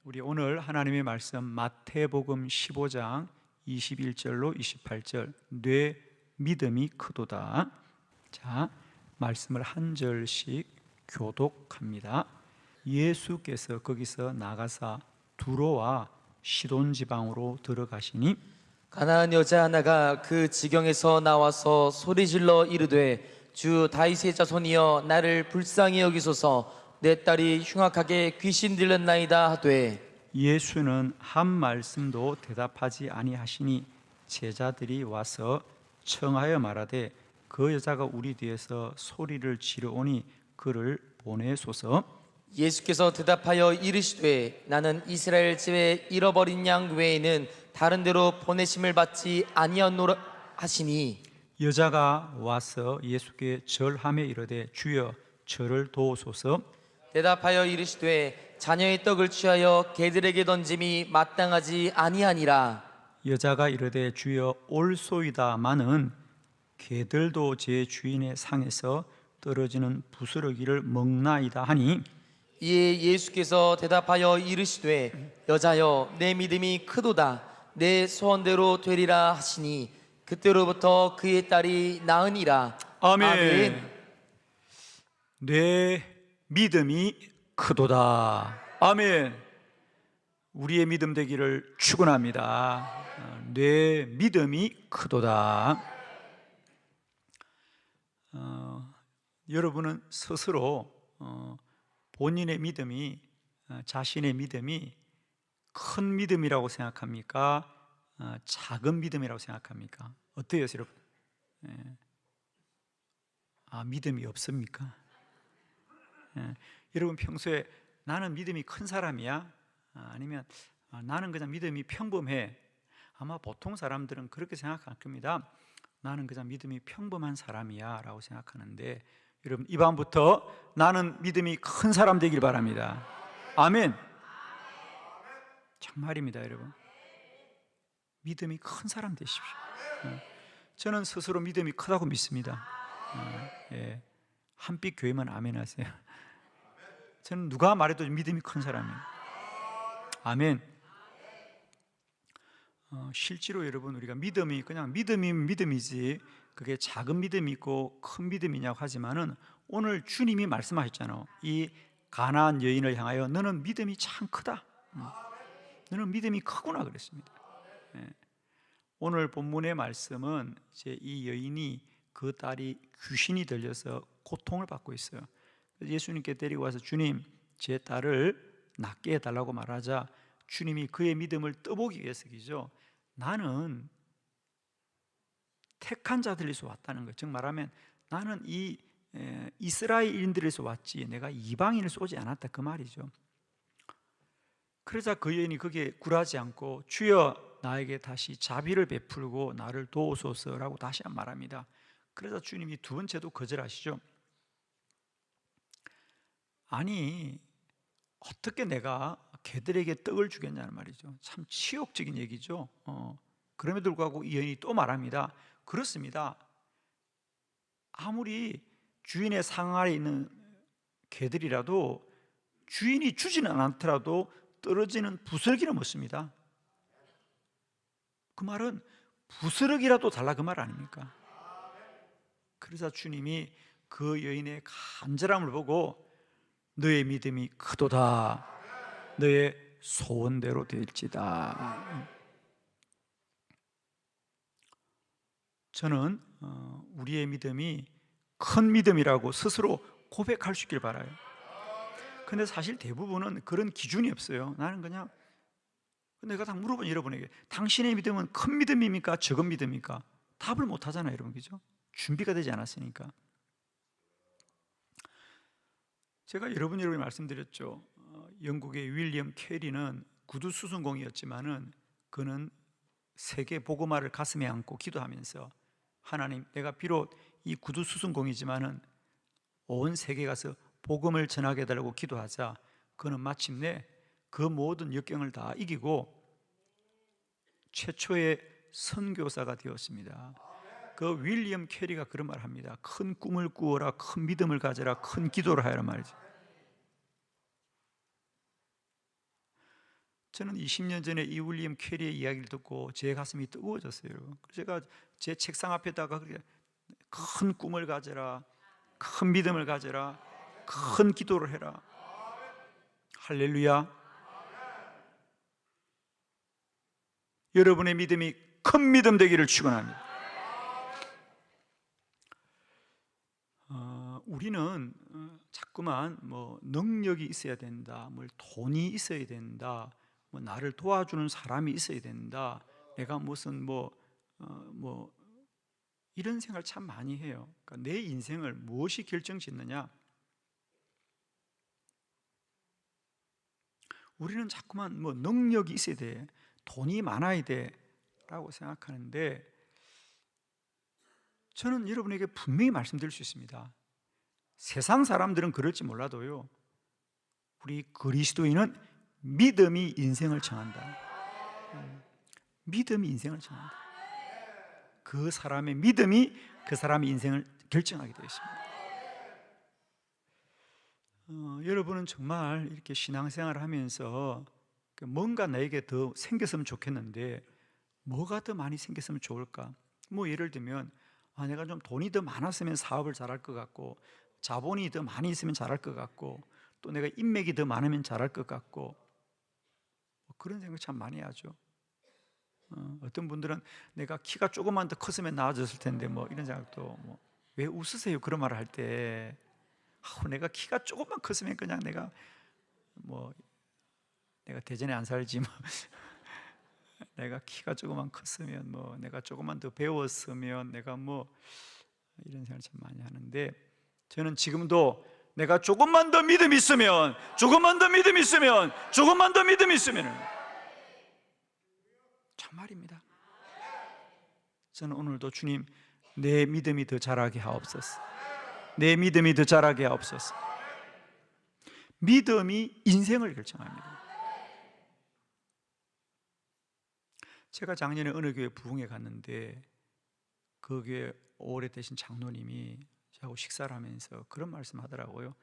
우리 오늘 하나님의 말씀 마태복음 15장 21절로 28절 내 믿음이 크도다. 자, 말씀을 한 절씩 교독합니다. 예수께서 거기서 나가사 두로와 시돈 지방으로 들어가시니 가나안 여자 하나가 그 지경에서 나와서 소리질러 이르되 주 다윗의 자손이여 나를 불쌍히 여기소서 내 딸이 흉악하게 귀신 들렸나이다 하되 예수는 한 말씀도 대답하지 아니하시니 제자들이 와서 청하여 말하되 그 여자가 우리 뒤에서 소리를 지르오니 그를 보내소서. 예수께서 대답하여 이르시되 나는 이스라엘 집에 잃어버린 양 외에는 다른 데로 보내심을 받지 아니하노라 하시니 여자가 와서 예수께 절하며 이르되 주여 저를 도우소서. 대답하여 이르시되 자녀의 떡을 취하여 개들에게 던짐이 마땅하지 아니하니라. 여자가 이르되 주여 올소이다마는 개들도 제 주인의 상에서 떨어지는 부스러기를 먹나이다 하니 이에 예수께서 대답하여 이르시되 여자여 내 믿음이 크도다 내 소원대로 되리라 하시니 그때로부터 그의 딸이 나으니라. 아멘. 내 믿음이 크도다. 아멘. 우리의 믿음 되기를 축원합니다. 내 믿음이 크도다. 여러분은 스스로 본인의 믿음이 자신의 믿음이 큰 믿음이라고 생각합니까? 작은 믿음이라고 생각합니까? 어때요, 여러분? 믿음이 없습니까? 여러분 평소에 나는 믿음이 큰 사람이야? 아니면 나는 그냥 믿음이 평범해? 아마 보통 사람들은 그렇게 생각할 겁니다. 나는 그냥 믿음이 평범한 사람이야 라고 생각하는데 여러분 이 밤부터 나는 믿음이 큰 사람 되길 바랍니다. 아멘. 정말입니다. 여러분 믿음이 큰 사람 되십시오. 저는 스스로 믿음이 크다고 믿습니다. 한빛 교회만 아멘 하세요. 저는 누가 말해도 믿음이 큰 사람이에요. 아멘. 실제로 여러분 우리가 믿음이 그냥 믿음이면 믿음이지 그게 작은 믿음이 있고 큰 믿음이냐고 하지만은 오늘 주님이 말씀하셨잖아요. 이 가나안 여인을 향하여 너는 믿음이 참 크다. 너는 믿음이 크구나 그랬습니다. 오늘 본문의 말씀은 이제 이 여인이 그 딸이 귀신이 들려서 고통을 받고 있어요. 예수님께 데리고 와서 주님 제 딸을 낫게 해달라고 말하자 주님이 그의 믿음을 떠보기 위해서이죠. 나는 택한 자들에서 왔다는 거예요. 즉 말하면 나는 이 이스라엘인들에서 왔지 내가 이방인을 오지 않았다 그 말이죠. 그러자 그 여인이 거기에 굴하지 않고 주여 나에게 다시 자비를 베풀고 나를 도우소서라고 다시 한 말합니다. 그러자 주님이 두 번째도 거절하시죠. 아니 어떻게 내가 개들에게 떡을 주겠냐는 말이죠. 참 치욕적인 얘기죠. 그럼에도 불구하고 이 여인이 또 말합니다. 그렇습니다. 아무리 주인의 상 아래 있는 개들이라도 주인이 주지는 않더라도 떨어지는 부스러기를 먹습니다. 그 말은 부스러기라도 달라 그 말 아닙니까? 그러자 주님이 그 여인의 간절함을 보고 너의 믿음이 크도다. 너의 소원대로 될지다. 저는 우리의 믿음이 큰 믿음이라고 스스로 고백할 수 있길 바라요. 근데 사실 대부분은 그런 기준이 없어요. 나는 그냥 내가 다 물어본 여러분에게 당신의 믿음은 큰 믿음입니까? 적은 믿음입니까? 답을 못 하잖아요, 여러분. 그죠? 준비가 되지 않았으니까. 제가 여러분이 말씀드렸죠. 영국의 윌리엄 캐리는 구두 수선공이었지만은 그는 세계 복음화를 가슴에 안고 기도하면서 하나님, 내가 비록 이 구두 수선공이지만은 온 세계에 가서 복음을 전하게 해달라고 기도하자 그는 마침내 그 모든 역경을 다 이기고 최초의 선교사가 되었습니다. 그 윌리엄 캐리가 그런 말을 합니다. 큰 꿈을 꾸어라, 큰 믿음을 가져라, 큰 기도를 하여라 말이죠. 저는 20년 전에 이 윌리엄 캐리의 이야기를 듣고 제 가슴이 뜨거워졌어요. 그래서 제가 제 책상 앞에다가 그렇게 큰 꿈을 가져라, 큰 믿음을 가져라, 큰 기도를 해라. 할렐루야. 여러분의 믿음이 큰 믿음 되기를 축원합니다. 우리는 자꾸만 뭐 능력이 있어야 된다, 뭐 돈이 있어야 된다, 뭐 나를 도와주는 사람이 있어야 된다, 내가 무슨 뭐 이런 생각을 참 많이 해요. 그러니까 내 인생을 무엇이 결정짓느냐? 우리는 자꾸만 뭐 능력이 있어야 돼, 돈이 많아야 돼라고 생각하는데, 저는 여러분에게 분명히 말씀드릴 수 있습니다. 세상 사람들은 그럴지 몰라도요, 우리 그리스도인은 믿음이 인생을 정한다. 믿음이 인생을 정한다. 그 사람의 믿음이 그 사람의 인생을 결정하게 되어 있습니다. 여러분은 정말 이렇게 신앙생활을 하면서 뭔가 나에게 더 생겼으면 좋겠는데 뭐가 더 많이 생겼으면 좋을까? 뭐 예를 들면 내가 좀 돈이 더 많았으면 사업을 잘할 것 같고, 자본이 더 많이 있으면 잘할 것 같고, 또 내가 인맥이 더 많으면 잘할 것 같고, 그런 생각 참 많이 하죠. 어떤 분들은 내가 키가 조금만 더 컸으면 나아졌을 텐데 뭐 이런 생각도. 왜 웃으세요? 그런 말을 할 때. 내가 키가 조금만 컸으면 그냥 내가 대전에 안 살지 뭐 내가 키가 조금만 컸으면 뭐 내가 조금만 더 배웠으면 내가 뭐 이런 생각을 참 많이 하는데, 저는 지금도 내가 조금만 더 믿음이 있으면, 조금만 더 믿음이 있으면, 조금만 더 믿음이 있으면, 정말입니다. 저는 오늘도 주님, 내 믿음이 더 자라게 하옵소서. 내 믿음이 더 자라게 하옵소서. 믿음이 인생을 결정합니다. 제가 작년에 어느 교회 부흥회 갔는데 그 교회 오래되신 장로님이 저하고 식사를 하면서 그런 말씀 하더라고요.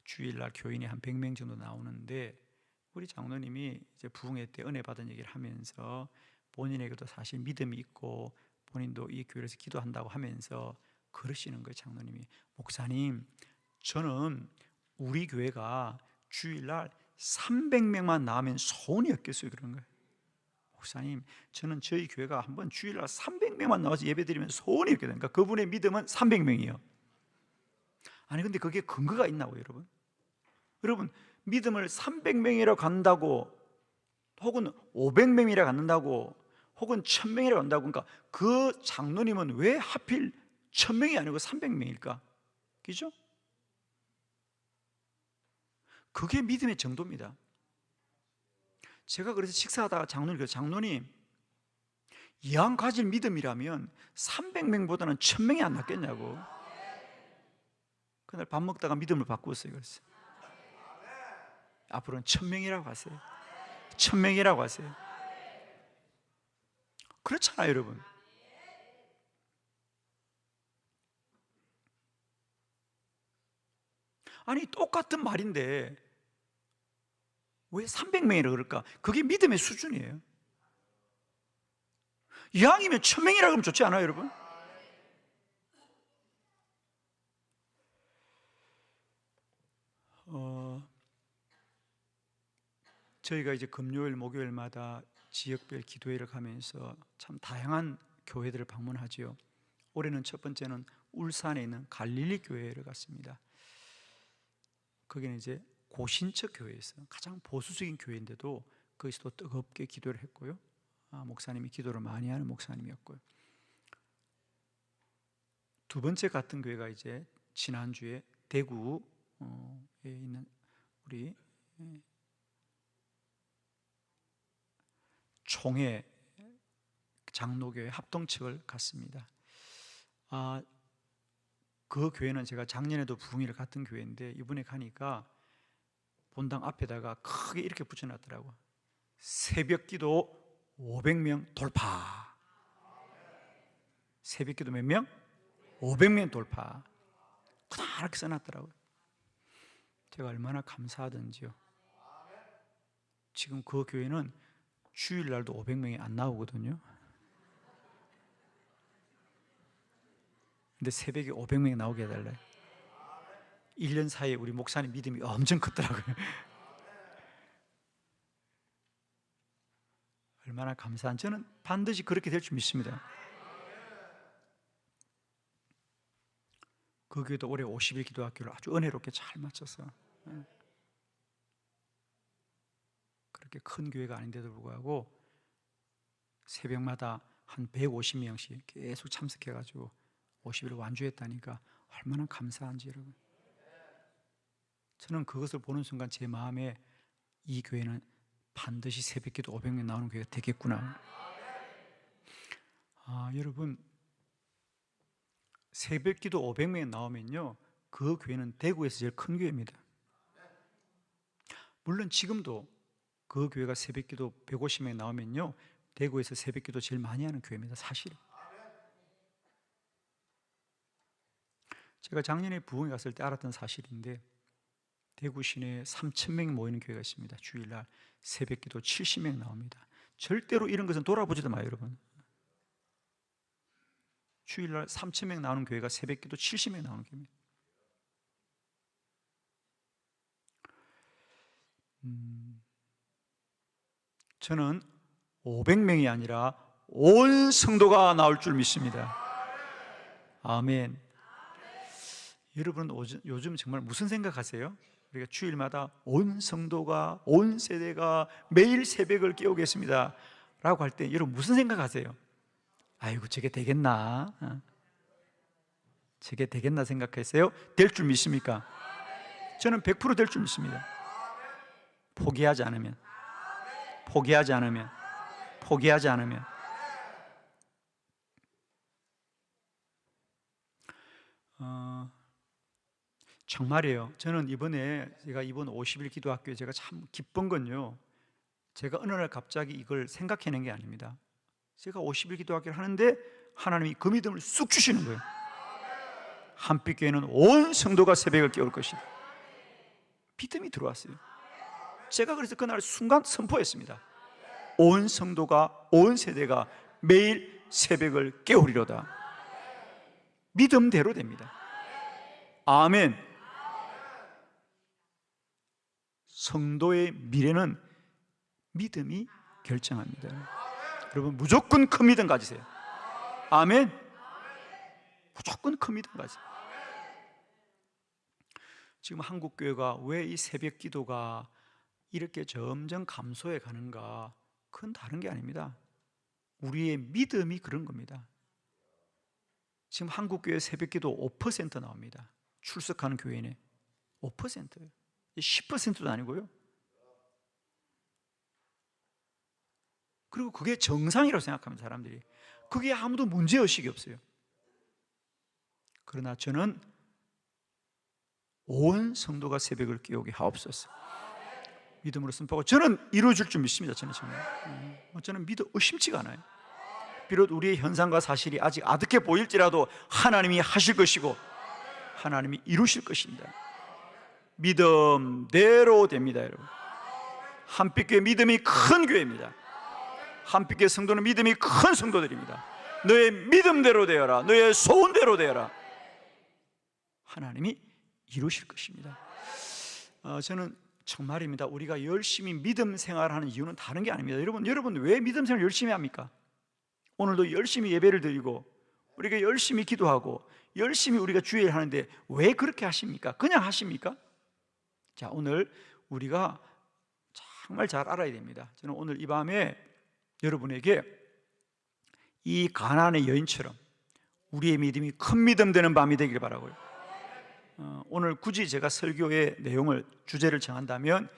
주일날 교인이 한 100명 정도 나오는데 우리 장로님이 이제 부흥회 때 은혜 받은 얘기를 하면서 본인에게도 사실 믿음이 있고 본인도 이 교회에서 기도한다고 하면서 그러시는 거예요. 장로님이, 목사님, 저는 우리 교회가 주일날 300명만 나오면 소원이 없겠어요. 그런 거예요. 목사님, 저는 저희 교회가 한번 주일날 300명만 나와서 예배드리면 소원이 없게 되니까, 그분의 믿음은 300명이에요. 아니 근데 그게 근거가 있나고 여러분? 여러분, 믿음을 300명이라 간다고, 혹은 500명이라 갖는다고, 혹은 1000명이라 간다고, 그러니까 그 장로님은 왜 하필 1000명이 아니고 300명일까? 그죠? 그게 믿음의 정도입니다. 제가 그래서 식사하다가 장로님, 이왕 가질 믿음이라면 300명보다는 1000명이 안 낫겠냐고. 그날 밥 먹다가 믿음을 바꾸었어요. 그래서 앞으로는 1000명이라고 하세요. 1000명이라고 하세요. 그렇잖아요, 여러분. 아니 똑같은 말인데 왜 300명이라 그럴까? 그게 믿음의 수준이에요. 이왕이면 1000명이라 그러면 좋지 않아요, 여러분? 저희가 이제 금요일, 목요일마다 지역별 기도회를 가면서 참 다양한 교회들을 방문하지요. 올해는 첫 번째는 울산에 있는 갈릴리 교회를 갔습니다. 거기는 이제 고신척 교회에서 가장 보수적인 교회인데도 거기서도 뜨겁게 기도를 했고요. 목사님이 기도를 많이 하는 목사님이었고요. 두 번째 갔던 교회가 이제 지난주에 대구에 있는 우리 총회 장로교회 합동측을 갔습니다. 그 교회는 제가 작년에도 부흥회를 갔던 교회인데 이번에 가니까 본당 앞에다가 크게 이렇게 붙여놨더라고요. 새벽기도 500명 돌파. 새벽기도 몇 명? 500명 돌파. 그렇게 써놨더라고요. 제가 얼마나 감사하던지요. 지금 그 교회는 주일날도 500명이 안 나오거든요. 근데 새벽에 500명이 나오게 해달래. 1년 사이에 우리 목사님 믿음이 엄청 컸더라고요. 얼마나 감사한, 저는 반드시 그렇게 될 줄 믿습니다. 그 교회도 올해 50일 기도학교를 아주 은혜롭게 잘 마쳤어. 그렇게 큰 교회가 아닌데도 불구하고 새벽마다 한 150명씩 계속 참석해가지고 50일을 완주했다니까 얼마나 감사한지. 여러분, 저는 그것을 보는 순간 제 마음에 이 교회는 반드시 새벽기도 500명 나오는 교회가 되겠구나. 여러분, 새벽기도 500명이 나오면요, 그 교회는 대구에서 제일 큰 교회입니다. 물론 지금도 그 교회가 새벽기도 150명이 나오면요, 대구에서 새벽기도 제일 많이 하는 교회입니다. 사실 제가 작년에 부흥에 갔을 때 알았던 사실인데, 대구 시내에 3,000명이 모이는 교회가 있습니다. 주일날 새벽기도 70명 나옵니다. 절대로 이런 것은 돌아보지도 마요, 여러분. 주일날 3,000명 나오는 교회가 새벽기도 70명 나오는 교회입니다. 저는 500명이 아니라 온 성도가 나올 줄 믿습니다. 아멘. 여러분, 요즘 정말 무슨 생각하세요? 우리가 주일마다 온 성도가, 온 세대가 매일 새벽을 깨우겠습니다 라고 할 때 여러분 무슨 생각하세요? 아이고, 저게 되겠나? 저게 되겠나 생각했어요? 될 줄 믿습니까? 저는 100% 될 줄 믿습니다. 포기하지 않으면, 포기하지 않으면, 포기하지 않으면. 정말이에요. 저는 제가 이번 50일 기도학교에 제가 참 기쁜 건요, 제가 어느 날 갑자기 이걸 생각해낸 게 아닙니다. 제가 50일 기도학교를 하는데 하나님이 그 믿음을 쑥 주시는 거예요. 한빛교회는 온 성도가 새벽을 깨울 것이다. 믿음이 들어왔어요. 제가 그래서 그날 순간 선포했습니다. 온 성도가, 온 세대가 매일 새벽을 깨우리로다. 믿음대로 됩니다. 아멘. 성도의 미래는 믿음이 결정합니다. 여러분, 무조건 큰 믿음 가지세요. 아멘. 무조건 큰 믿음 가지세요. 지금 한국교회가 왜 이 새벽 기도가 이렇게 점점 감소해 가는가? 그건 다른 게 아닙니다. 우리의 믿음이 그런 겁니다. 지금 한국교회 새벽 기도 5% 나옵니다. 출석하는 교회는 5%예요. 10%도 아니고요. 그리고 그게 정상이라고 생각하는 사람들이, 그게 아무도 문제의식이 없어요. 그러나 저는 온 성도가 새벽을 깨우게 하옵소서. 믿음으로 선포하고 저는 이루어질 줄 믿습니다. 저는 정말 저는 의심치가 않아요. 비록 우리의 현상과 사실이 아직 아득해 보일지라도 하나님이 하실 것이고 하나님이 이루실 것입니다. 믿음대로 됩니다, 여러분. 한빛교회 믿음이 큰 교회입니다. 한빛교회 성도는 믿음이 큰 성도들입니다. 너의 믿음대로 되어라, 너의 소원대로 되어라. 하나님이 이루실 것입니다. 저는 정말입니다. 우리가 열심히 믿음 생활하는 이유는 다른 게 아닙니다. 여러분 왜 믿음 생활 열심히 합니까? 오늘도 열심히 예배를 드리고 우리가 열심히 기도하고 열심히 우리가 주일 하는데 왜 그렇게 하십니까? 그냥 하십니까? 자, 오늘 우리가 정말 잘 알아야 됩니다. 저는 오늘 이 밤에 여러분에게 이 가나안의 여인처럼 우리의 믿음이 큰 믿음 되는 밤이 되길 바라고요. 오늘 굳이 제가 설교의 내용을, 주제를 정한다면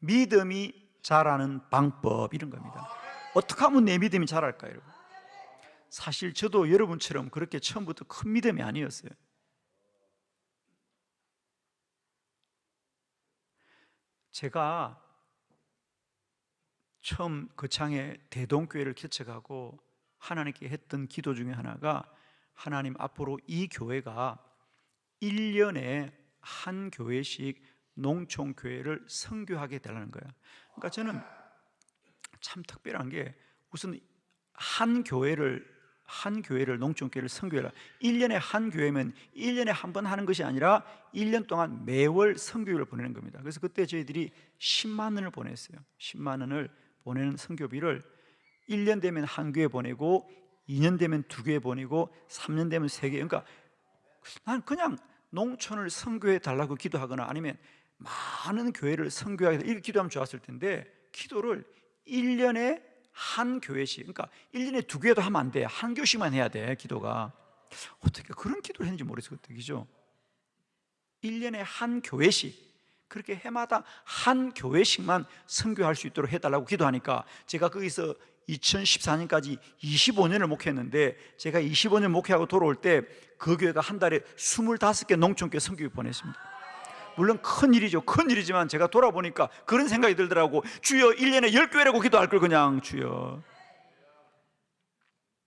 믿음이 자라는 방법, 이런 겁니다. 어떻게 하면 내 믿음이 자랄까요, 여러분? 사실 저도 여러분처럼 그렇게 처음부터 큰 믿음이 아니었어요. 제가 처음 거창에 대동교회를 개척하고 하나님께 했던 기도 중에 하나가, 하나님, 앞으로 이 교회가 1년에 한 교회씩 농촌교회를 선교하게 되라는 거예요. 그러니까 저는 참 특별한 게 우선 한 교회를 농촌교회를 선교회를 1년에 한 교회면 1년에 한 번 하는 것이 아니라 1년 동안 매월 선교회를 보내는 겁니다. 그래서 그때 저희들이 10만 원을 보냈어요. 10만 원을 보내는 선교비를 1년 되면 한 교회 보내고 2년 되면 두 교회 보내고 3년 되면 세 교회. 그러니까 난 그냥 농촌을 선교해 달라고 기도하거나 아니면 많은 교회를 선교하게 이렇게 기도하면 좋았을 텐데 기도를 1년에 한 교회씩, 그러니까 1년에 두 교회도 하면 안 돼. 한 교씩만 해야 돼. 기도가 어떻게 그런 기도를 했는지 모르겠어요. 그죠? 1년에 한 교회씩, 그렇게 해마다 한 교회씩만 선교할 수 있도록 해달라고 기도하니까 제가 거기서 2014년까지 25년을 목회했는데 제가 25년 목회하고 돌아올 때 그 교회가 한 달에 25개 농촌교회 선교회 보냈습니다. 물론 큰일이죠. 큰일이지만 제가 돌아보니까 그런 생각이 들더라고. 주여 1년에 10교회라고 기도할 걸 그냥 주여.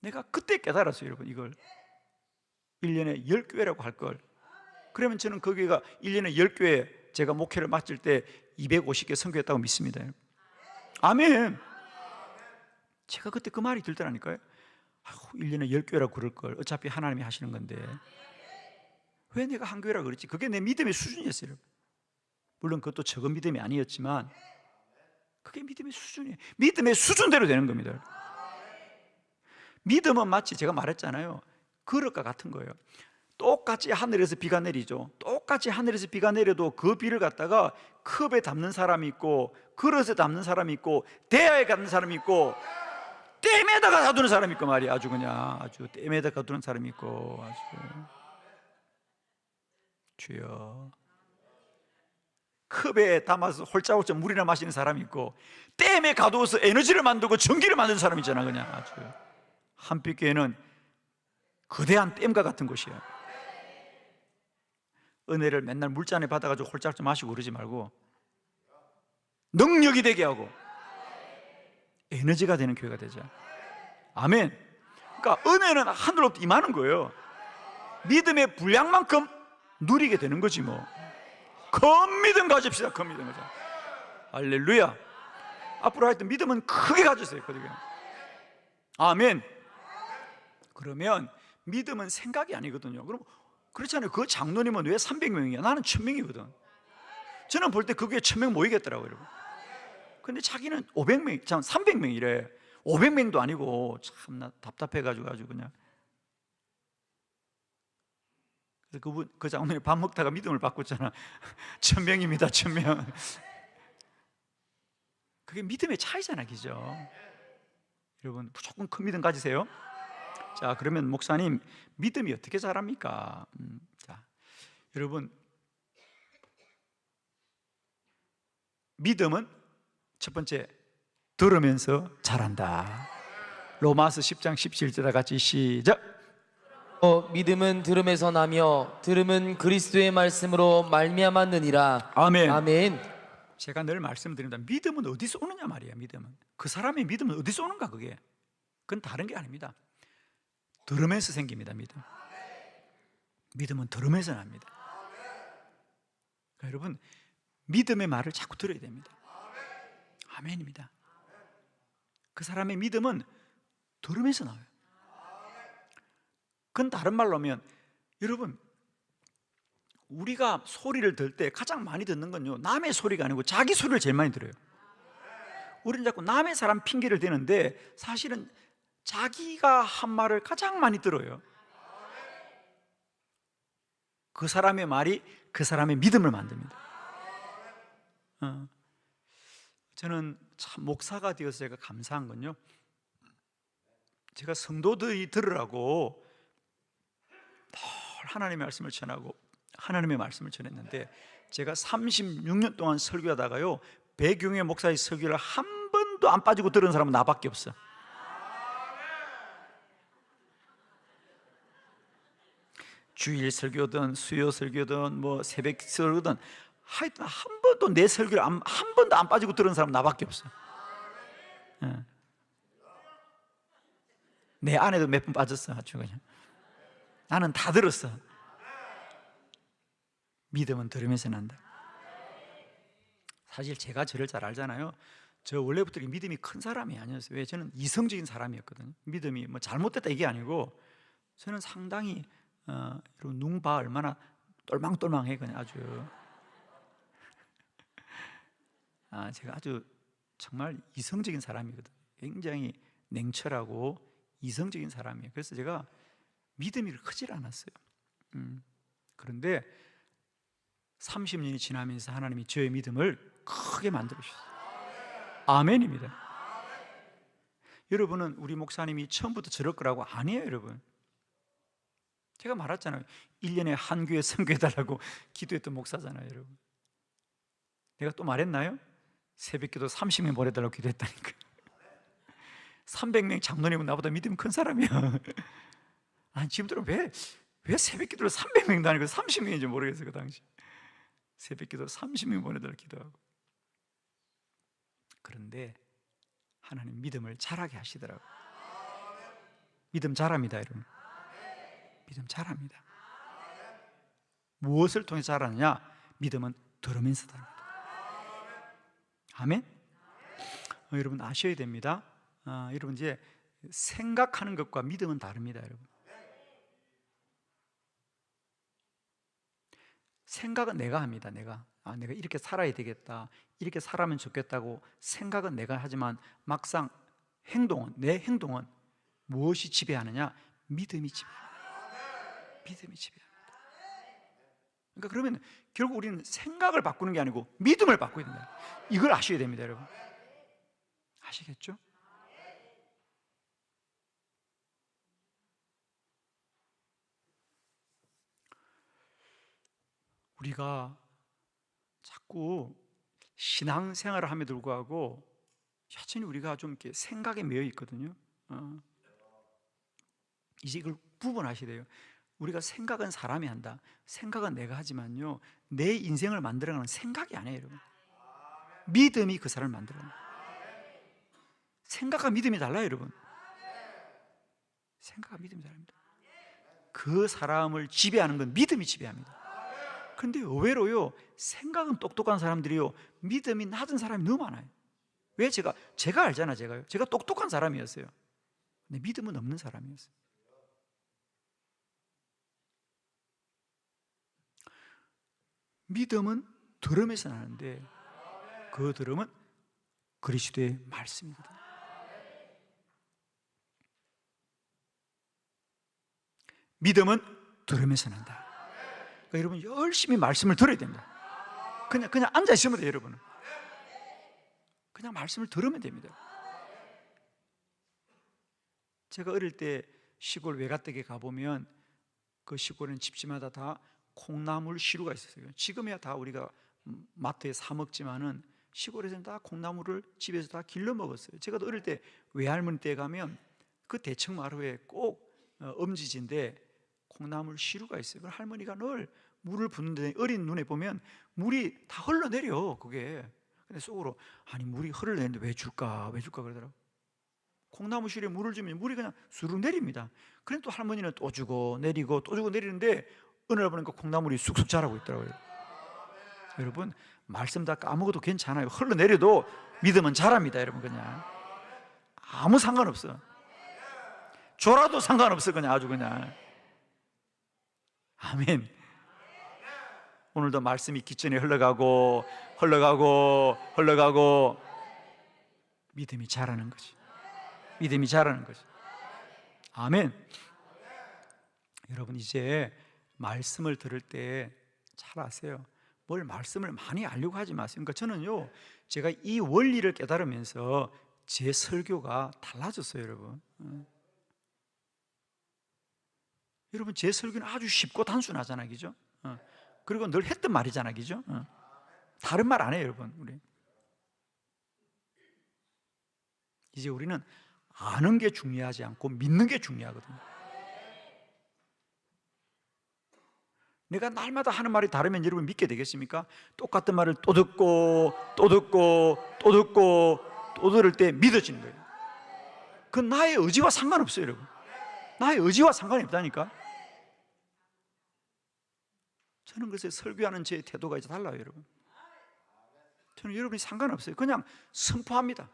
내가 그때 깨달았어요 여러분. 이걸 1년에 10교회라고 할 걸. 그러면 저는 그 교회가 1년에 10교회 제가 목회를 맡을 때 250개 선교했다고 믿습니다. 아멘. 제가 그때 그 말이 들더라니까요. 1년에 10교회라고 그럴 걸. 어차피 하나님이 하시는 건데 왜 내가 한 교회라고 그랬지? 그게 내 믿음의 수준이었어요. 물론 그것도 적은 믿음이 아니었지만 그게 믿음의 수준이에요. 믿음의 수준대로 되는 겁니다. 믿음은 마치 제가 말했잖아요. 그릇과 같은 거예요. 똑같이 하늘에서 비가 내리죠. 똑같이 하늘에서 비가 내려도 그 비를 갖다가 컵에 담는 사람이 있고 그릇에 담는 사람이 있고 대야에 담는 사람이 있고 댐에다가 가두는 사람이 있고 말이야. 아주 그냥 아주 댐에다가 가두는 사람이 있고 아주 주여. 컵에 담아서 홀짝홀짝 물이나 마시는 사람이 있고 댐에 가두어서 에너지를 만들고 전기를 만드는 사람이 있잖아. 그냥 아주 한빛교회는 거대한 댐과 같은 곳이에요. 은혜를 맨날 물잔에 받아가지고 홀짝홀짝 마시고 그러지 말고 능력이 되게 하고 에너지가 되는 교회가 되자. 아멘. 그러니까 은혜는 하늘로부터 임하는 거예요. 믿음의 분량만큼 누리게 되는 거지 뭐. 큰 믿음 가집시다. 큰 믿음 가져. 할렐루야. 앞으로 하여튼 믿음은 크게 가졌어요. 아멘. 그러면 믿음은 생각이 아니거든요. 그럼 그렇잖아요. 그 장로님은 왜 300명이야? 나는 1000명이거든. 저는 볼 때 그게 1000명 모이겠더라고요, 여러분. 근데 자기는 500명, 참 300명이래. 500명도 아니고 참나 답답해가지고 아주 그냥. 그래서 그분 그 장로님 밥 먹다가 믿음을 바꿨잖아. 1000명입니다, 1000명. 그게 믿음의 차이잖아, 그죠? 여러분 무조건 큰 믿음 가지세요. 자, 그러면 목사님 믿음이 어떻게 자랍니까? 자, 여러분 믿음은 첫 번째 들으면서 자란다. 로마서 10장 17절과 같이 시작. 믿음은 들음에서 나며 들음은 그리스도의 말씀으로 말미암았느니라. 아멘. 아멘. 제가 늘 말씀드립니다. 믿음은 어디서 오느냐 말이야. 믿음은 그 사람의 믿음은 어디서 오는가. 그건 다른 게 아닙니다. 들으면서 생깁니다. 믿음은 들으면서 납니다. 그러니까 여러분 믿음의 말을 자꾸 들어야 됩니다. 아멘입니다. 그 사람의 믿음은 들으면서 나와요. 그건 다른 말로 하면 여러분 우리가 소리를 들 때 가장 많이 듣는 건요 남의 소리가 아니고 자기 소리를 제일 많이 들어요. 우리는 자꾸 남의 사람 핑계를 대는데 사실은 자기가 한 말을 가장 많이 들어요. 그 사람의 말이 그 사람의 믿음을 만듭니다. 저는 참 목사가 되어서 제가 감사한 건요, 제가 성도들이 들으라고 늘 하나님의 말씀을 전하고 하나님의 말씀을 전했는데 제가 36년 동안 설교하다가요 배경의 목사의 설교를 한 번도 안 빠지고 들은 사람은 나밖에 없어. 주일 설교든 수요 설교든 뭐 새벽 설교든 하여튼 한 번도 내 설교를 한 번도 안 빠지고 들은 사람 나밖에 없어. 내 아내도 몇 번 빠졌어. 아주 그냥. 나는 다 들었어. 믿음은 들으면서 난다. 사실 제가 저를 잘 알잖아요. 저 원래부터 믿음이 큰 사람이 아니었어요. 왜? 저는 이성적인 사람이었거든요. 믿음이 뭐 잘못됐다 이게 아니고 저는 상당히 눈봐 얼마나 똘망똘망해 그냥 아주 제가 아주 정말 이성적인 사람이거든요. 굉장히 냉철하고 이성적인 사람이에요. 그래서 제가 믿음이 크질 않았어요. 그런데 30년이 지나면서 하나님이 저의 믿음을 크게 만들어주셨어요. 아멘입니다. 여러분은 우리 목사님이 처음부터 저럴 거라고 아니에요, 여러분. 제가 말했잖아요. 1년에 한 교회 선교해달라고 기도했던 목사잖아요, 여러분. 내가 또 말했나요? 새벽기도 30명 보내달라고 기도했다니까. 300명 장로님은 나보다 믿음이 큰 사람이야. 아니 지금들은 왜 새벽기도를 300명도 아니고 30명인지 모르겠어요. 그 당시 새벽기도 30명 보내달라고 기도하고. 그런데 하나님 믿음을 자라게 하시더라고요. 믿음 자랍니다, 여러분. 믿음 자랍니다. 무엇을 통해 자라느냐? 믿음은 들으면서 자랍니다. 아멘? 여러분 아셔야 됩니다. 여러분 이제 생각하는 것과 믿음은 다릅니다, 여러분. 생각은 내가 합니다. 내가 이렇게 살아야 되겠다, 이렇게 살아면 좋겠다고 생각은 내가 하지만 막상 내 행동은 무엇이 지배하느냐? 믿음이 지배합니다. 믿음이 지배합니다. 그러니까 그러면 결국 우리는 생각을 바꾸는 게 아니고 믿음을 바꿔야 된다. 이걸 아셔야 됩니다, 여러분. 아시겠죠? 우리가 자꾸 신앙생활을 함에도 불구하고 여전히 우리가 좀 이렇게 생각에 매여 있거든요. 이제 이걸 구분하셔야 돼요. 우리가 생각은 사람이 한다. 생각은 내가 하지만요, 내 인생을 만들어가는 생각이 아니에요, 여러분. 믿음이 그 사람을 만들어요. 생각과 믿음이 달라요, 여러분. 생각과 믿음이 다릅니다. 그 사람을 지배하는 건 믿음이 지배합니다. 그런데 의외로요, 생각은 똑똑한 사람들이요, 믿음이 낮은 사람이 너무 많아요. 왜? 제가 알잖아요. 제가 똑똑한 사람이었어요. 근데 믿음은 없는 사람이었어요. 믿음은 들음에서 나는데 그 들음은 그리스도의 말씀이거든요. 믿음은 들음에서 난다. 그러니까 여러분 열심히 말씀을 들어야 됩니다. 그냥 앉아 있으면 돼요, 여러분은. 그냥 말씀을 들으면 됩니다. 제가 어릴 때 시골 외가댁에 가보면 그 시골에는 집집마다 다 콩나물 시루가 있었어요. 지금이야 다 우리가 마트에 사 먹지만은 시골에서는 다 콩나물을 집에서 다 길러 먹었어요. 제가 어릴 때 외할머니 댁에 가면 그 대청마루에 꼭 엄지지인데 콩나물 시루가 있어요. 그 할머니가 늘 물을 붓는데 어린 눈에 보면 물이 다 흘러내려, 그게. 근데 속으로 아니 물이 흘러내리는데 왜 줄까 그러더라고. 콩나물 시루에 물을 주면 물이 그냥 수룩 내립니다. 그런데 또 할머니는 또 주고 내리고 또 주고 내리는데 어느 날 보니까 콩나물이 쑥쑥 자라고 있더라고요. 여러분 말씀 다 까먹어도 괜찮아요. 흘러내려도 믿음은 자랍니다, 여러분. 그냥 아무 상관없어. 졸아도 상관없어. 그냥 아주 그냥. 아멘. 오늘도 말씀이 기천에 흘러가고 믿음이 자라는 거지. 믿음이 자라는 거지. 아멘. 여러분 이제 말씀을 들을 때 잘 아세요. 뭘 말씀을 많이 알려고 하지 마세요. 그러니까 저는요, 제가 이 원리를 깨달으면서 제 설교가 달라졌어요, 여러분. 여러분 제 설교는 아주 쉽고 단순하잖아요, 그죠? 그리고 늘 했던 말이잖아요, 그죠? 다른 말 안 해요, 여러분. 우리 이제 우리는 아는 게 중요하지 않고 믿는 게 중요하거든요. 내가 날마다 하는 말이 다르면 여러분 믿게 되겠습니까? 똑같은 말을 또 듣고 또 들을 때 믿어지는 거예요. 그건 나의 의지와 상관없어요, 여러분. 나의 의지와 상관이 없다니까. 저는 그래서 설교하는 제 태도가 이제 달라요, 여러분. 저는 여러분이 상관없어요. 그냥 선포합니다.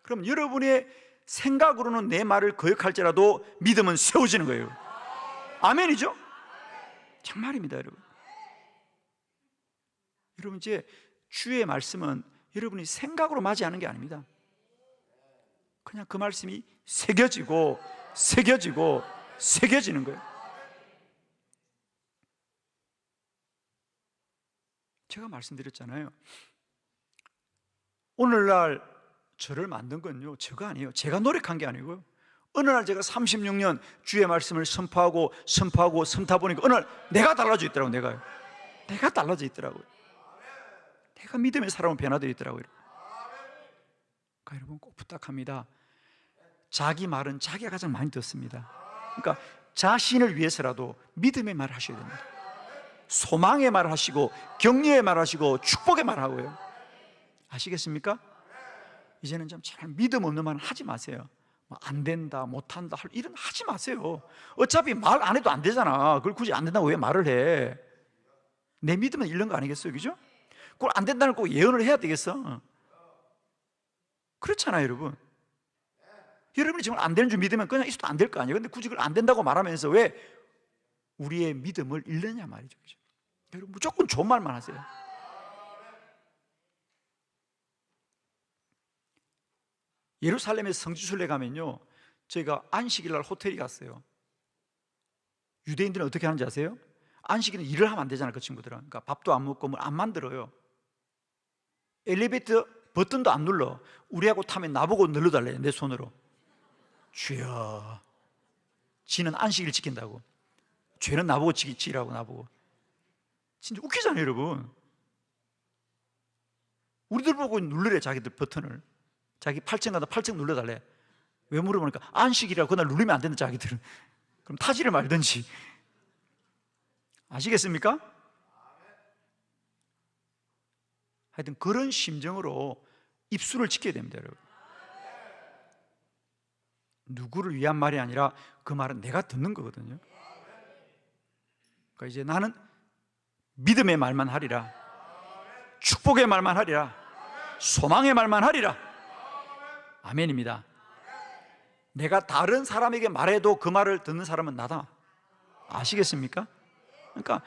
그럼 여러분의 생각으로는 내 말을 거역할지라도 믿음은 세워지는 거예요. 아멘이죠? 정말입니다, 여러분. 여러분, 이제 주의 말씀은 여러분이 생각으로 맞이하는 게 아닙니다. 그냥 그 말씀이 새겨지고 새겨지고 새겨지는 거예요. 제가 말씀드렸잖아요. 오늘날 저를 만든 건요, 제가 아니에요. 제가 노력한 게 아니고요. 어느 날 제가 36년 주의 말씀을 선포하고 선포하다 보니까 어느 날 내가 달라져 있더라고요. 내가 달라져 있더라고요. 내가 믿음의 사람으로 변화되어 있더라고요. 그러니까 여러분 꼭 부탁합니다. 자기 말은 자기가 가장 많이 듣습니다. 그러니까 자신을 위해서라도 믿음의 말을 하셔야 됩니다. 소망의 말을 하시고 격려의 말을 하시고 축복의 말을 하고요. 아시겠습니까? 이제는 좀 잘 믿음 없는 말은 하지 마세요. 안 된다, 못한다, 이런 하지 마세요. 어차피 말 안 해도 안 되잖아. 그걸 굳이 안 된다고 왜 말을 해? 내 믿음은 잃는 거 아니겠어요? 그죠? 그걸 안 된다는 거 예언을 해야 되겠어? 그렇잖아요, 여러분. 여러분이 지금 안 되는 줄 믿으면 그냥 있어도 안 될 거 아니에요. 근데 굳이 그걸 안 된다고 말하면서 왜 우리의 믿음을 잃느냐 말이죠. 그죠? 여러분 무조건 좋은 말만 하세요. 예루살렘에 성지순례 가면요, 저희가 안식일 날 호텔에 갔어요. 유대인들은 어떻게 하는지 아세요? 안식일은 일을 하면 안 되잖아요, 그 친구들은. 그러니까 밥도 안 먹고 뭘 안 만들어요. 엘리베이터 버튼도 안 눌러. 우리하고 타면 나보고 눌러달래, 내 손으로. 주여, 지는 안식일 지킨다고. 죄는 나보고 지키라고, 나보고. 진짜 웃기잖아요, 여러분. 우리들 보고 누르래, 자기들 버튼을. 자기 8층 가다 8층 눌러달래. 왜 물어보니까 안식이라고 그날 누르면 안 된다, 자기들은. 그럼 타지를 말든지. 아시겠습니까? 하여튼 그런 심정으로 입술을 지켜야 됩니다, 여러분. 누구를 위한 말이 아니라 그 말은 내가 듣는 거거든요. 그러니까 이제 나는 믿음의 말만 하리라, 축복의 말만 하리라, 소망의 말만 하리라. 아멘입니다. 내가 다른 사람에게 말해도 그 말을 듣는 사람은 나다. 아시겠습니까? 그러니까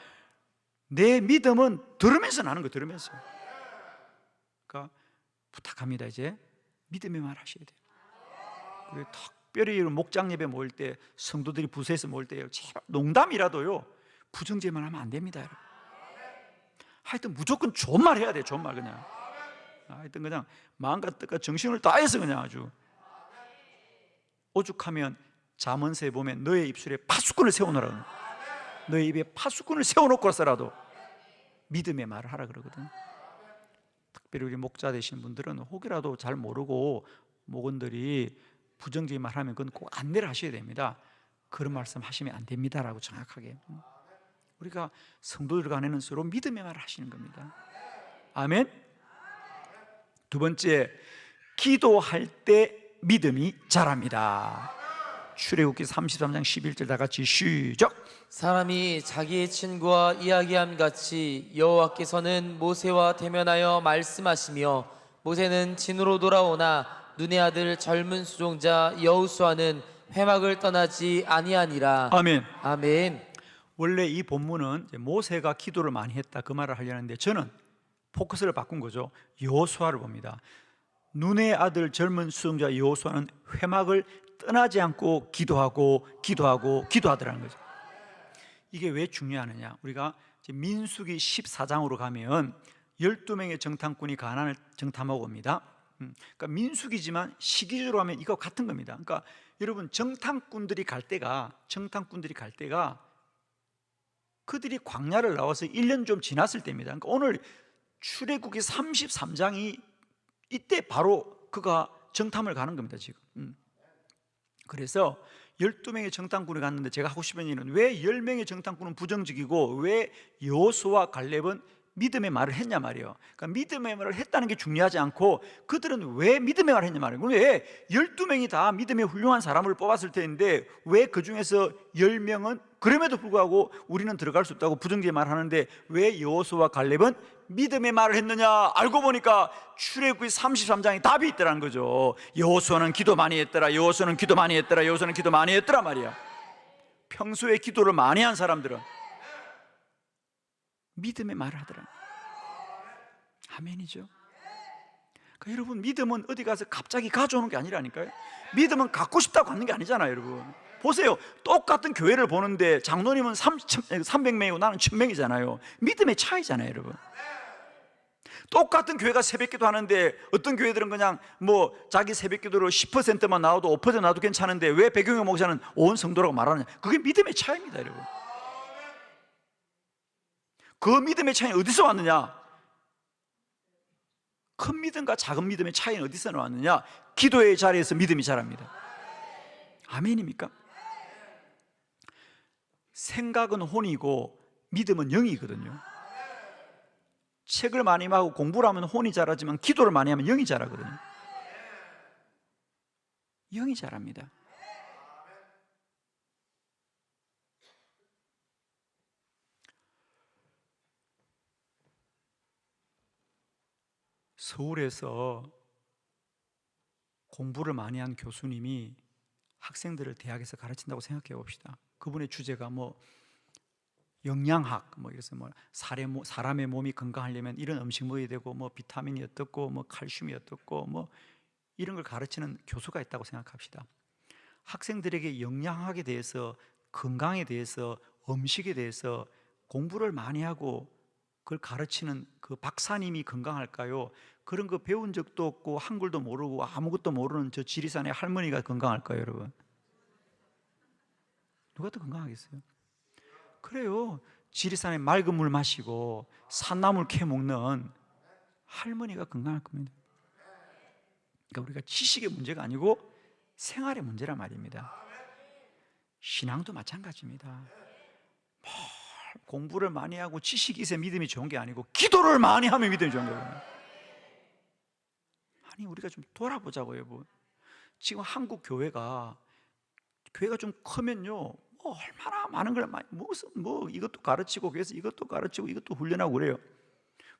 내 믿음은 들으면서 나는 거예요. 들으면서. 그러니까 부탁합니다. 이제 믿음의 말 하셔야 돼요. 그리고 특별히 목장 예배 모일 때, 성도들이 부서에서 모일 때 제발 농담이라도요 부정죄만 하면 안 됩니다, 여러분. 하여튼 무조건 좋은 말 해야 돼요. 좋은 말. 그냥 하여튼 그냥 마음과 뜻과 정신을 다해서 그냥 아주. 오죽하면 잠언서에 보면 너의 입술에 파수꾼을 세워놓으라고, 너의 입에 파수꾼을 세워놓고서라도 믿음의 말을 하라 그러거든. 특별히 우리 목자 되신 분들은 혹이라도 잘 모르고 목원들이 부정적인 말 하면 그건 꼭 안내를 하셔야 됩니다. 그런 말씀 하시면 안 됩니다라고 정확하게. 우리가 성도들 간에는 서로 믿음의 말을 하시는 겁니다. 아멘. 두 번째, 기도할 때 믿음이 자랍니다. 출애굽기 33장 11절 다 같이 시작. 사람이 자기의 친구와 이야기함 같이 여호와께서는 모세와 대면하여 말씀하시며 모세는 진으로 돌아오나 눈의 아들 젊은 수종자 여호수아는 회막을 떠나지 아니하니라. 아멘. 아멘. 원래 이 본문은 모세가 기도를 많이 했다 그 말을 하려는데 저는 포커스를 바꾼 거죠. 여호수아를 봅니다. 눈의 아들 젊은 수종자 여호수아는 회막을 떠나지 않고 기도하더라는 거죠. 이게 왜 중요하느냐? 우리가 민수기 14장으로 가면 12명의 정탐꾼이 가나안을 정탐하고 옵니다. 그러니까 민수기지만 시기적으로 하면 이거 같은 겁니다. 그러니까 여러분 정탐꾼들이 갈 때가 그들이 광야를 나와서 1년 좀 지났을 때입니다. 그러니까 오늘 출애굽기 33장이 이때 바로 그가 정탐을 가는 겁니다, 지금. 그래서 12명의 정탐꾼이 갔는데 제가 하고 싶은 일은 왜 10명의 정탐꾼은 부정적이고 왜 여호수아와 갈렙은 믿음의 말을 했냐 말이에요. 그러니까 믿음의 말을 했다는 게 중요하지 않고 그들은 왜 믿음의 말을 했냐 말이에요. 왜 12명이 다 믿음의 훌륭한 사람을 뽑았을 텐데 왜 그 중에서 10명은 그럼에도 불구하고 우리는 들어갈 수 없다고 부정적인 말을 하는데 왜 여호수아와 갈렙은 믿음의 말을 했느냐? 알고 보니까 출애굽기 33장에 답이 있더라는 거죠. 여호수아는 기도 많이 했더라. 여호수아는 기도 많이 했더라. 여호수아는 기도 많이 했더라 말이야. 평소에 기도를 많이 한 사람들은 믿음의 말을 하더라. 아멘이죠. 그러니까 여러분, 믿음은 어디 가서 갑자기 가져오는 게 아니라니까요. 믿음은 갖고 싶다고 갖는 게 아니잖아요. 여러분 보세요. 똑같은 교회를 보는데 장로님은 300명이고 나는 1000명이잖아요. 믿음의 차이잖아요. 여러분 똑같은 교회가 새벽기도 하는데 어떤 교회들은 그냥 뭐 자기 새벽기도로 10%만 나와도 5% 나와도 괜찮은데 왜 배경영 목사는 온 성도라고 말하느냐? 그게 믿음의 차이입니다. 여러분 그 믿음의 차이는 어디서 왔느냐? 큰 믿음과 작은 믿음의 차이는 어디서 나왔느냐? 기도의 자리에서 믿음이 자랍니다. 아멘입니까? 생각은 혼이고 믿음은 영이거든요. 책을 많이 하고 공부를 하면 혼이 자라지만 기도를 많이 하면 영이 자라거든요. 영이 자랍니다. 서울에서 공부를 많이 한 교수님이 학생들을 대학에서 가르친다고 생각해 봅시다. 그분의 주제가 뭐 영양학, 뭐 그래서 뭐 사람의 몸이 건강하려면 이런 음식 먹어야 되고 뭐 비타민이 어떻고 뭐 칼슘이 어떻고 뭐 이런 걸 가르치는 교수가 있다고 생각합시다. 학생들에게 영양학에 대해서, 건강에 대해서, 음식에 대해서 공부를 많이 하고 그걸 가르치는 그 박사님이 건강할까요? 그런 거 배운 적도 없고 한글도 모르고 아무것도 모르는 저 지리산의 할머니가 건강할까요, 여러분? 누가 더 건강하겠어요? 그래요. 지리산의 맑은 물 마시고 산나물 캐 먹는 할머니가 건강할 겁니다. 그러니까 우리가 지식의 문제가 아니고 생활의 문제란 말입니다. 신앙도 마찬가지입니다. 공부를 많이 하고 지식이 있어야 믿음이 좋은 게 아니고 기도를 많이 하면 믿음이 좋은 거예요. 아니 우리가 좀 돌아보자고요. 여러분 지금 한국 교회가 좀 크면요 얼마나 많은 걸 무슨 뭐 이것도 가르치고 그래서 이것도 가르치고 이것도 훈련하고 그래요.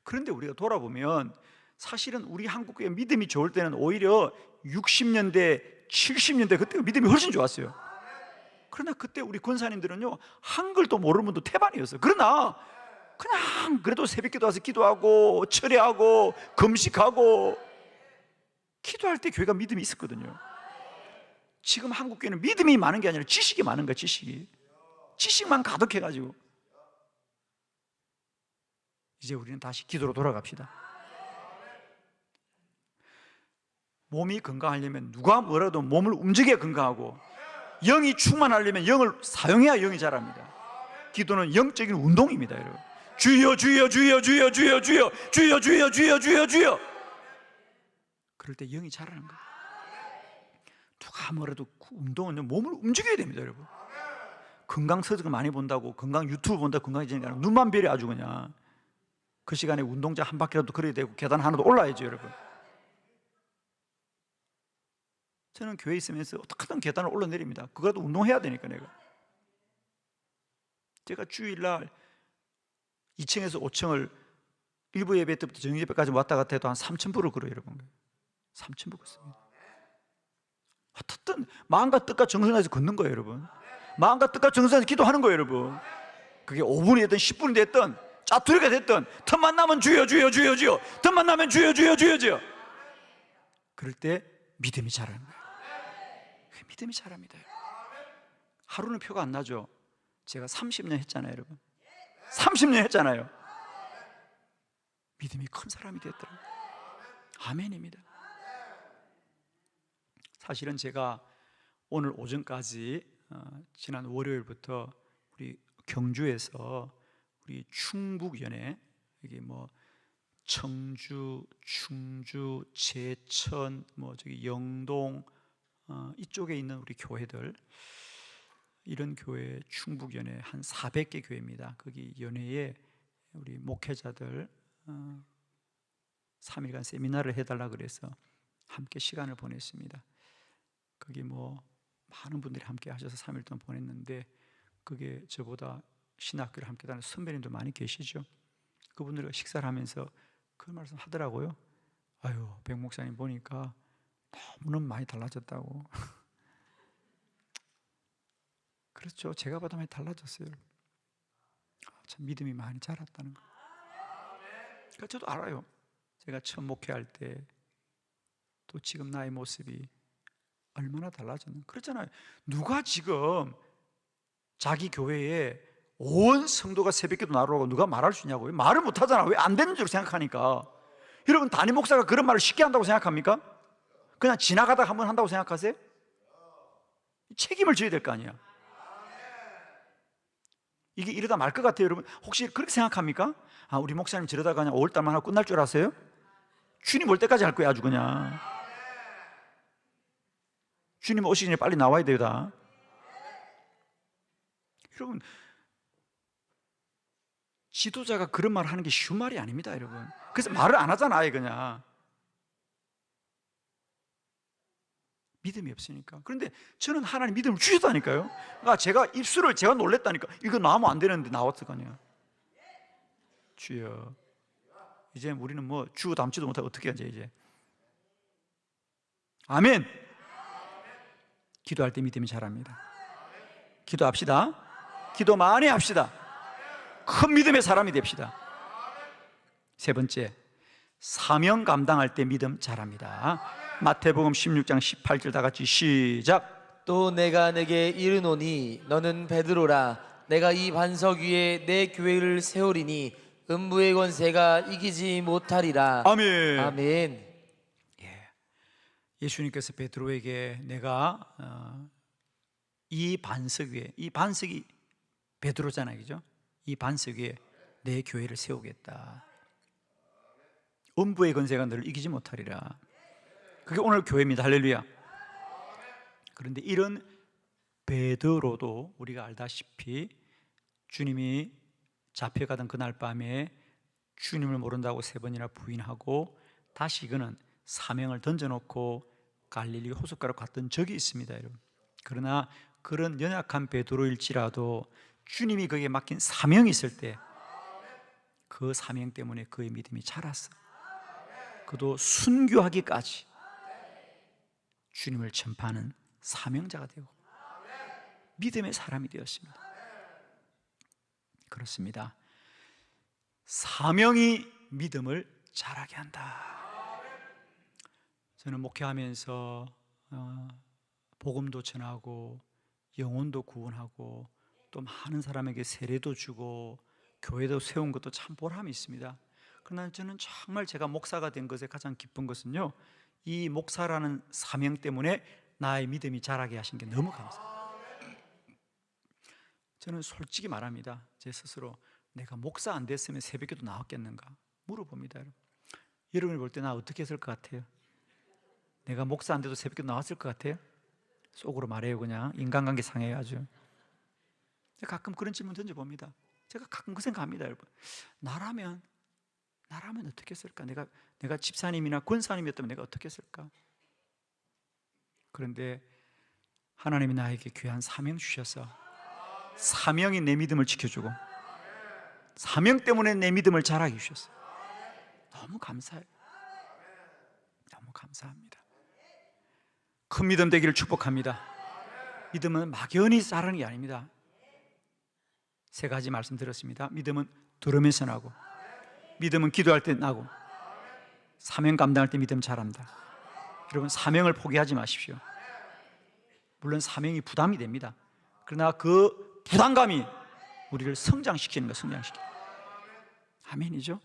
그런데 우리가 돌아보면 사실은 우리 한국 교회 믿음이 좋을 때는 오히려 60년대 70년대 그때 믿음이 훨씬 좋았어요. 그러나 그때 우리 권사님들은요 한글도 모르는 분도 태반이었어요. 그러나 그냥 그래도 새벽기도 와서 기도하고 철회하고 금식하고 기도할 때 교회가 믿음이 있었거든요. 지금 한국 교회는 믿음이 많은 게 아니라 지식이 많은 거야. 지식만 가득해가지고 이제 우리는 다시 기도로 돌아갑시다. 몸이 건강하려면 누가 뭐라도 몸을 움직여야 건강하고 영이 충만하려면 영을 사용해야 영이 자랍니다. 기도는 영적인 운동입니다. 여러분 주여 주여 주여 주여 주여 주여 주여 주여 주여 주여 주여 그럴 때 영이 자라는 거예요. 누가 뭐라도 운동은 몸을 움직여야 됩니다. 여러분 건강 서적을 많이 본다고 건강 유튜브 본다고 건강해지는 게 아니라 눈만 베려 아주 그냥 그 시간에 운동장 한 바퀴라도 걸어야 되고 계단 하나도 올라야죠. 여러분 저는 교회에 있으면서 어떻게든 계단을 올라내립니다. 그거라도 운동해야 되니까 제가 주일날 2층에서 5층을 일부 예배 때부터 저녁 예배까지 왔다 갔다 해도 한 3,000步를 걸어요. 여러분 3,000步 걷습니다. 어떻든 마음과 뜻과 정성을 다해서 걷는 거예요. 여러분 마음과 뜻과 정성을 다해서 기도하는 거예요. 여러분 그게 5분이 됐든 10분이 됐든 짜투리가 됐든 틈만 나면 주여 주여 주여 주여 틈만 나면 주여 주여 주여 주여 그럴 때 믿음이 자라는 거예요. 믿음이 자랍니다. 하루는 표가 안 나죠. 제가 30년 했잖아요. 여러분 30년 했잖아요. 믿음이 큰 사람이 됐더라고요. 아멘입니다. 사실은 제가 오늘 오전까지 지난 월요일부터 우리 경주에서 우리 충북연에 이게 뭐 청주, 충주, 제천, 뭐 저기 영동 이쪽에 있는 우리 교회들 이런 교회 충북연회 한 400개 교회입니다. 거기 연회에 우리 목회자들 3일간 세미나를 해달라 그래서 함께 시간을 보냈습니다. 거기 뭐 많은 분들이 함께 하셔서 3일 동안 보냈는데, 그게 저보다 신학교를 함께 다니는 선배님도 많이 계시죠. 그분들과 식사를 하면서 그 말씀 하더라고요. 아유, 백 목사님 보니까 너무너무 많이 달라졌다고. 그렇죠. 제가 봐도 많이 달라졌어요. 참 믿음이 많이 자랐다는 거. 그러니까 저도 알아요. 제가 처음 목회할 때 또 지금 나의 모습이 얼마나 달라졌는지. 그렇잖아요. 누가 지금 자기 교회에 온 성도가 새벽기도 나오라고 누가 말할 수 있냐고요? 말을 못 하잖아. 왜 안 되는 줄 생각하니까. 여러분, 담임 목사가 그런 말을 쉽게 한다고 생각합니까? 그냥 지나가다가 한번 한다고 생각하세요? 책임을 져야 될 거 아니야. 이게 이러다 말 것 같아요. 여러분, 혹시 그렇게 생각합니까? 아, 우리 목사님 저러다가 그냥 5월달만 하고 끝날 줄 아세요? 주님 올 때까지 할 거야, 아주 그냥. 주님 오시기 전에 빨리 나와야 돼요, 다. 여러분, 지도자가 그런 말을 하는 게 쉬운 말이 아닙니다, 여러분. 그래서 말을 안 하잖아, 아예 그냥. 믿음이 없으니까. 그런데 저는 하나님 믿음을 주셨다니까요. 그러니까 제가 놀랬다니까. 이거 나오면 안 되는데 나왔을 거 아니야. 주여, 이제 우리는 뭐 주고 담지도 못하고 어떻게 하지 이제. 아멘. 기도할 때 믿음이 자랍니다. 기도합시다. 기도 많이 합시다. 큰 믿음의 사람이 됩시다. 세 번째, 사명 감당할 때 믿음 자랍니다. 마태복음 16장 18절 다 같이 시작. 또 내가 내게 이르노니 너는 베드로라. 내가 이 반석 위에 내 교회를 세우리니 음부의 권세가 이기지 못하리라. 아멘. 아멘. 예수님께서 베드로에게 내가 이 반석 위에, 이 반석이 베드로잖아요, 그죠? 이 반석 위에 내 교회를 세우겠다. 음부의 권세가 너를 이기지 못하리라. 그게 오늘 교회입니다. 할렐루야. 그런데 이런 베드로도 우리가 알다시피 주님이 잡혀가던 그날 밤에 주님을 모른다고 3번이나 부인하고 다시 그는 사명을 던져놓고 갈릴리 호숫가로 갔던 적이 있습니다, 여러분. 그러나 그런 연약한 베드로일지라도 주님이 그에게 맡긴 사명이 있을 때 그 사명 때문에 그의 믿음이 자랐어. 그도 순교하기까지 주님을 전파하는 사명자가 되고 믿음의 사람이 되었습니다. 그렇습니다. 사명이 믿음을 자라게 한다. 저는 목회하면서 복음도 전하고 영혼도 구원하고 또 많은 사람에게 세례도 주고 교회도 세운 것도 참 보람이 있습니다. 그러나 저는 정말 제가 목사가 된 것에 가장 기쁜 것은요, 이 목사라는 사명 때문에 나의 믿음이 자라게 하신 게 너무 감사합니다. 저는 솔직히 말합니다. 제 스스로 내가 목사 안 됐으면 새벽에도 나왔겠는가 물어봅니다. 여러분이 볼 때 나 어떻게 했을 것 같아요? 내가 목사 안 돼도 새벽에도 나왔을 것 같아요? 속으로 말해요. 그냥 인간관계 상해요 아주. 가끔 그런 질문 던져봅니다. 제가 가끔 그 생각합니다, 여러분. 나라면 어떻게 했을까? 내가 집사님이나 권사님이었다면 내가 어떻게 했을까? 그런데 하나님이 나에게 귀한 사명 주셔서 사명이 내 믿음을 지켜주고 사명 때문에 내 믿음을 자라게 주셨어요. 너무 감사해요. 너무 감사합니다. 큰 믿음 되기를 축복합니다. 믿음은 막연히 자라는 게 아닙니다. 3가지 말씀드렸습니다. 믿음은 들으면서 나고, 믿음은 기도할 때 나고, 사명 감당할 때 믿음 자랍니다. 여러분, 사명을 포기하지 마십시오. 물론 사명이 부담이 됩니다. 그러나 그 부담감이 우리를 성장시키는 거예요. 성장시키는 거예요. 아멘이죠?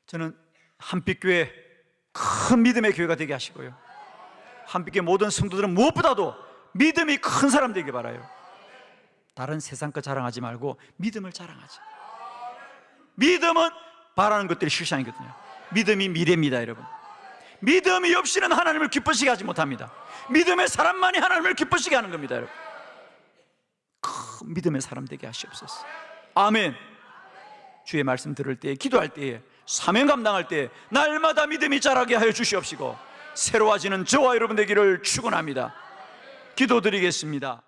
저는 한빛교회 큰 믿음의 교회가 되게 하시고요, 한빛교회 모든 성도들은 무엇보다도 믿음이 큰 사람 되길 바라요. 다른 세상 것 자랑하지 말고 믿음을 자랑하지. 믿음은 바라는 것들이 실상이거든요. 믿음이 미래입니다, 여러분. 믿음이 없이는 하나님을 기쁘시게 하지 못합니다. 믿음의 사람만이 하나님을 기쁘시게 하는 겁니다, 여러분. 큰 믿음의 사람 되게 하시옵소서. 아멘. 주의 말씀 들을 때, 기도할 때에, 사명 감당할 때 날마다 믿음이 자라게 하여 주시옵시고 새로워지는 저와 여러분 되기를 축원합니다. 기도드리겠습니다.